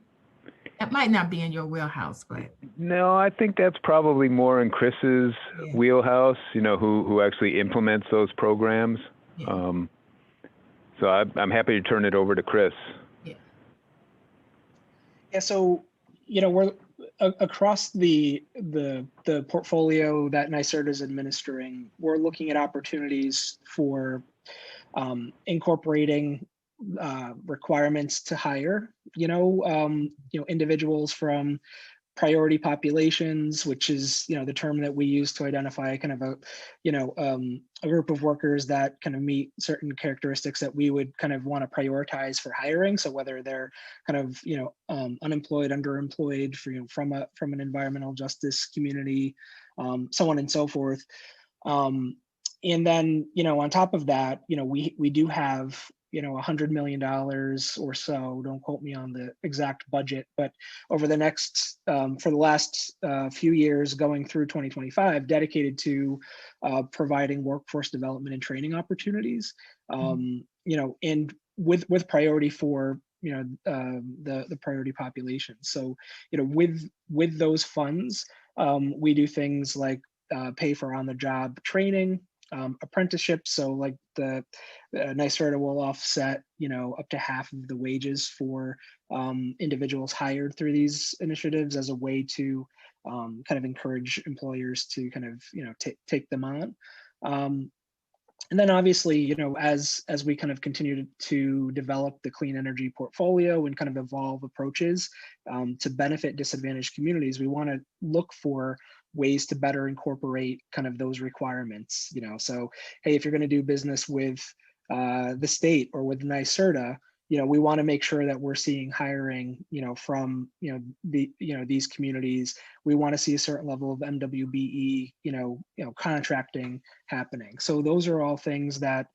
That might not be in your wheelhouse, but. No, I think that's probably more in Chris's wheelhouse, who actually implements those programs. Yeah. So I'm happy to turn it over to Chris. Yeah, so, we're across the portfolio that NYSERDA is administering, we're looking at opportunities for incorporating requirements to hire, individuals from priority populations, which is, the term that we use to identify kind of a group of workers that kind of meet certain characteristics that we would kind of want to prioritize for hiring. So whether they're kind of, unemployed, underemployed, from an environmental justice community, so on and so forth. And then, on top of that, we do have, $100 million or so, don't quote me on the exact budget, but over the next, for the last few years going through 2025, dedicated to providing workforce development and training opportunities, and with priority for, the priority population. So, with those funds, we do things like pay for on-the-job training, apprenticeships. So like the NYSERDA will offset, up to half of the wages for individuals hired through these initiatives as a way to kind of encourage employers to kind of, take them on. And then obviously, as we kind of continue to develop the clean energy portfolio and kind of evolve approaches to benefit disadvantaged communities, we want to look for ways to better incorporate kind of those requirements. So, hey, if you're going to do business with the state or with NYSERDA, we want to make sure that we're seeing hiring, from, these communities. We want to see a certain level of MWBE, contracting happening. So those are all things that,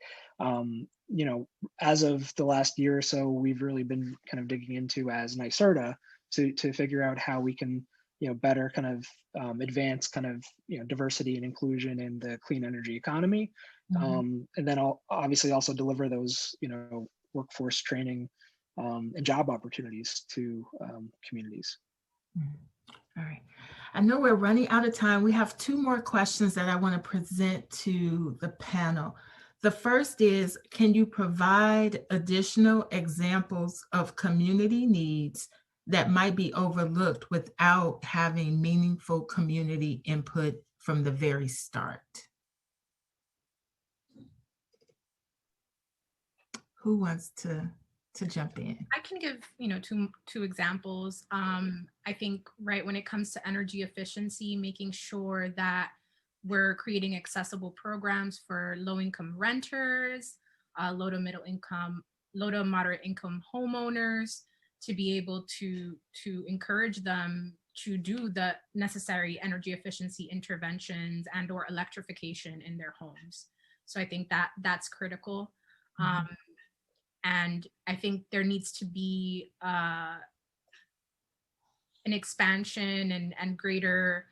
as of the last year or so, we've really been kind of digging into as NYSERDA to figure out how we can, better kind of advance kind of, diversity and inclusion in the clean energy economy. And then obviously also deliver those, workforce training and job opportunities to communities. All right. I know we're running out of time. We have two more questions that I want to present to the panel. The first is, can you provide additional examples of community needs that might be overlooked without having meaningful community input from the very start? Who wants to to jump in. I can give, two examples. I think, right, when it comes to energy efficiency, making sure that we're creating accessible programs for low-income renters, low to moderate income homeowners, to be able to encourage them to do the necessary energy efficiency interventions and or electrification in their homes. So I think that that's critical. And I think there needs to be an expansion and greater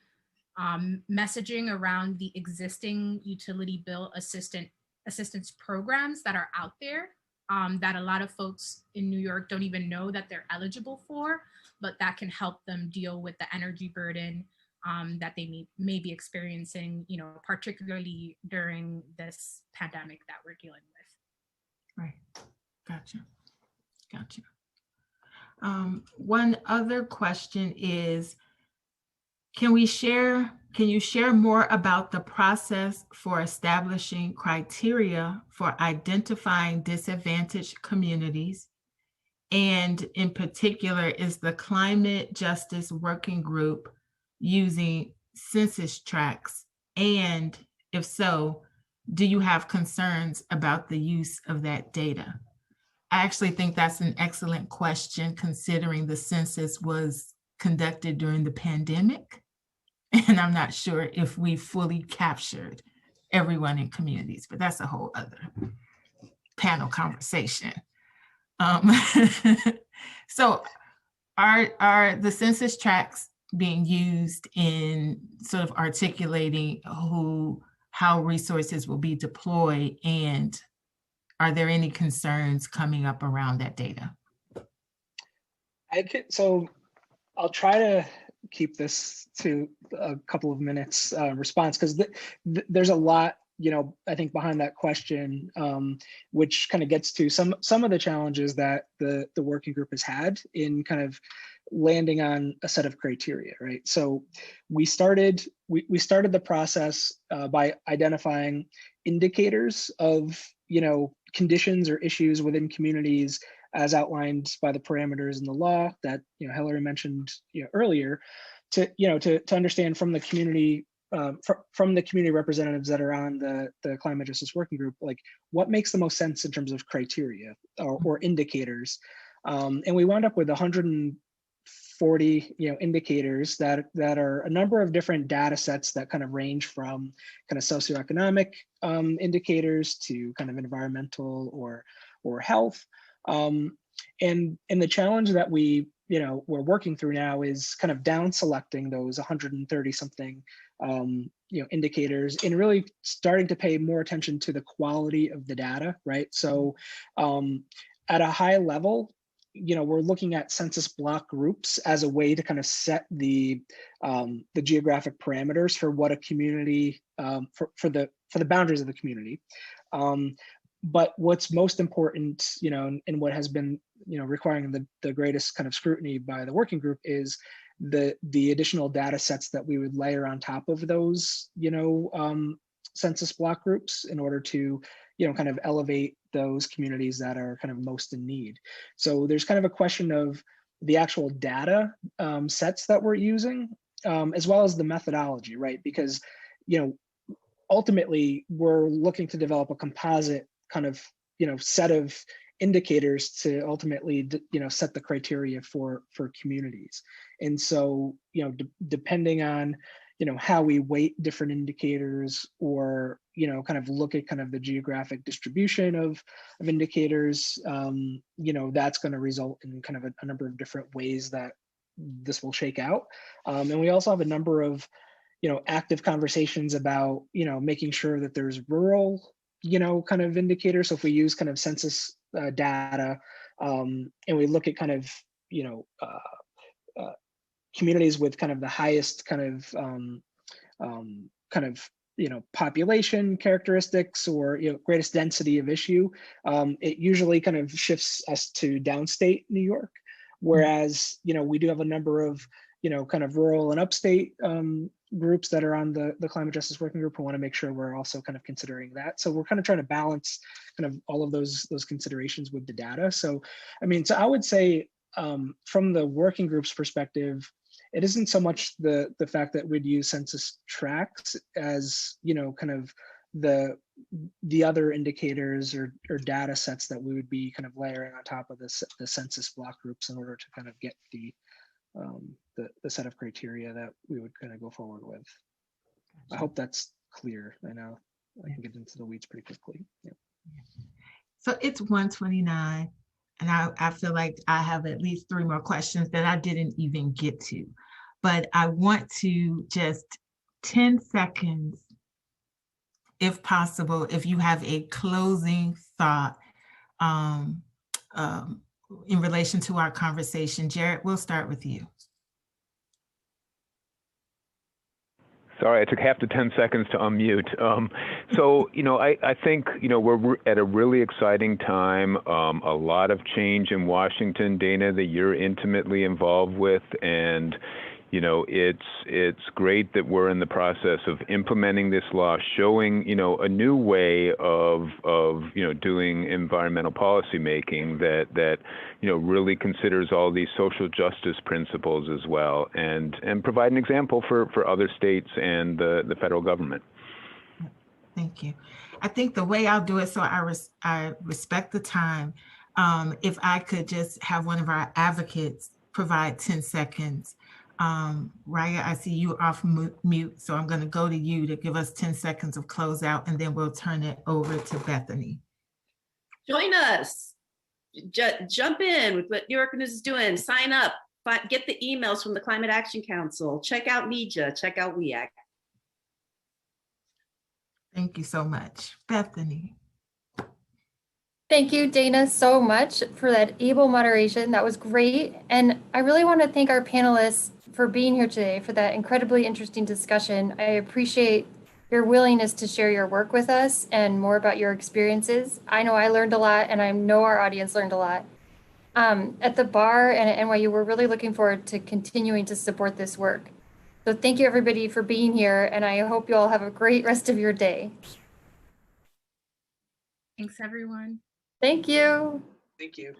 messaging around the existing utility bill assistance programs that are out there, that a lot of folks in New York don't even know that they're eligible for, but that can help them deal with the energy burden that they may be experiencing, particularly during this pandemic that we're dealing with. Right. Gotcha. One other question is, can you share more about the process for establishing criteria for identifying disadvantaged communities? And in particular, is the Climate Justice Working Group using census tracts? And if so, do you have concerns about the use of that data? I actually think that's an excellent question, considering the census was conducted during the pandemic. And I'm not sure if we fully captured everyone in communities, but that's a whole other panel conversation. So are the census tracts being used in sort of articulating how resources will be deployed, and are there any concerns coming up around that data? So I'll try to keep this to a couple of minutes response, because there's a lot, I think behind that question, which kind of gets to some of the challenges that the working group has had in kind of landing on a set of criteria, right? So we started the process by identifying indicators of, conditions or issues within communities as outlined by the parameters in the law that, Hillary mentioned earlier, to understand from the community, from the community representatives that are on the Climate Justice Working Group, like what makes the most sense in terms of criteria or indicators. And we wound up with 140 indicators that are a number of different data sets that kind of range from kind of socioeconomic indicators to kind of environmental or health. And the challenge that we're working through now is kind of down selecting those 130 something indicators and really starting to pay more attention to the quality of the data, right? So at a high level, we're looking at census block groups as a way to kind of set the geographic parameters for what a community, for the boundaries of the community. But what's most important, and what has been, requiring the greatest kind of scrutiny by the working group is the additional data sets that we would layer on top of those, census block groups in order to, kind of elevate those communities that are kind of most in need. So there's kind of a question of the actual data sets that we're using, as well as the methodology, right? Because, ultimately we're looking to develop a composite kind of, set of indicators to ultimately, set the criteria for communities. And so, depending on, how we weight different indicators or, kind of look at kind of the geographic distribution of indicators, that's going to result in kind of a number of different ways that this will shake out. And we also have a number of, active conversations about, making sure that there's rural, kind of indicators. So if we use kind of census data and we look at kind of, communities with kind of the highest kind of population characteristics or greatest density of issue, it usually kind of shifts us to downstate New York. Whereas we do have a number of kind of rural and upstate groups that are on the climate justice working group. We want to make sure we're also kind of considering that. So we're kind of trying to balance kind of all of those considerations with the data. So, I mean, so I would say from the working group's perspective, it isn't so much the fact that we'd use census tracts as, kind of the other indicators or data sets that we would be kind of layering on top of the census block groups in order to kind of get the set of criteria that we would kind of go forward with. I hope that's clear. I know I can get into the weeds pretty quickly. Yeah. So it's 1:29, and I feel like I have at least 3 more questions that I didn't even get to, but I want to just 10 seconds, if possible, if you have a closing thought in relation to our conversation. Jared, we'll start with you. Sorry, I took half the 10 seconds to unmute. So, I think, we're at a really exciting time, a lot of change in Washington, Dana, that you're intimately involved with. And, it's great that we're in the process of implementing this law, showing, a new way of doing environmental policy making that really considers all these social justice principles as well, and provide an example for other states and the federal government. Thank you. I think the way I'll do it, so I respect the time. If I could just have one of our advocates provide 10 seconds. Raya, I see you off mute, so I'm going to go to you to give us 10 seconds of closeout, and then we'll turn it over to Bethany. Join us. Jump in with what New York News is doing. Sign up. Get the emails from the Climate Action Council. Check out NEJA. Check out WEAC. Thank you so much. Bethany. Thank you, Dana, so much for that able moderation. That was great. And I really want to thank our panelists for being here today for that incredibly interesting discussion. I appreciate your willingness to share your work with us and more about your experiences. I know I learned a lot, and I know our audience learned a lot. At the bar and at NYU, we're really looking forward to continuing to support this work. So thank you, everybody, for being here, and I hope you all have a great rest of your day. Thanks, everyone. Thank you. Thank you.